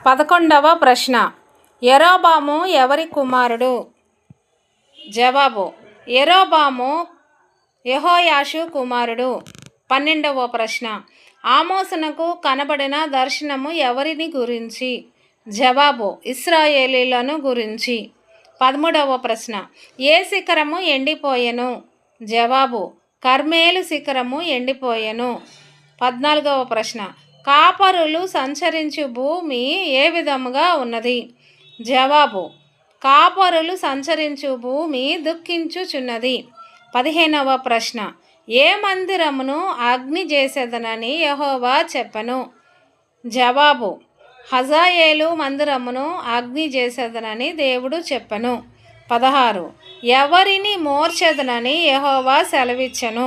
11వ ప్రశ్న. యరొబాము ఎవరి కుమారుడు? జవాబు: యరొబాము యెహోయాషు కుమారుడు. 12వ ప్రశ్న. ఆమోసునకు కనబడిన దర్శనము ఎవరిని గురించి? జవాబు: ఇశ్రాయేలీయులను గురించి. 13వ ప్రశ్న. ఏ శిఖరము ఎండిపోయెను? జవాబు: కర్మెలు శిఖరము ఎండిపోయెను. 14వ ప్రశ్న. కాపరులు సంచరించు భూమి ఏ విధముగా ఉన్నది? జవాబు: కాపరులు సంచరించు భూమి దుఃఖించుచున్నది. 15వ ప్రశ్న. ఏ మందిరమును అగ్ని చేసేదనని యెహోవా చెప్పెను? జవాబు: హజాయేలు మందిరమును అగ్ని చేసేదనని దేవుడు చెప్పెను. 16. ఎవరిని మోర్చెదనని యెహోవా సెలవిచ్చెను?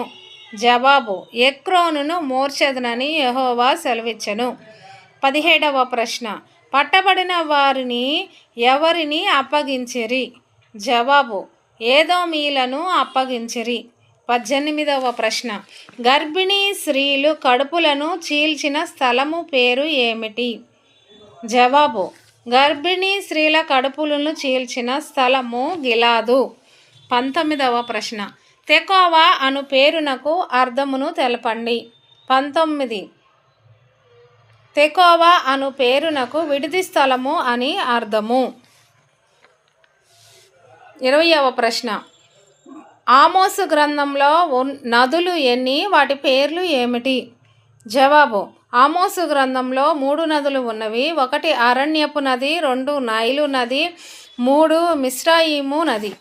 జవాబు: ఎక్రోనును మోర్చెదనని యెహోవా సెలవిచ్చెను. 17వ ప్రశ్న. పట్టబడిన వారిని ఎవరిని అప్పగించిరి? జవాబు: ఏదోమీయులను అప్పగించిరి. 18వ ప్రశ్న. గర్భిణీ స్త్రీలు కడుపులను చీల్చిన స్థలము పేరు ఏమిటి? జవాబు: గర్భిణీ స్త్రీల కడుపులను చీల్చిన స్థలము గిలాదు. 19వ ప్రశ్న. తెకోవా అను పేరునకు అర్థమును తెలపండి. 19. తెకోవా అను పేరునకు విడిది స్థలము అని అర్థము. 20వ ప్రశ్న. ఆమోసు గ్రంథంలో నదులు ఎన్ని? వాటి పేర్లు ఏమిటి? జవాబు: ఆమోసు గ్రంథంలో 3 నదులు ఉన్నవి. 1 అరణ్యపు నది, 2 నైలు నది, 3 మిస్రాయిము నది.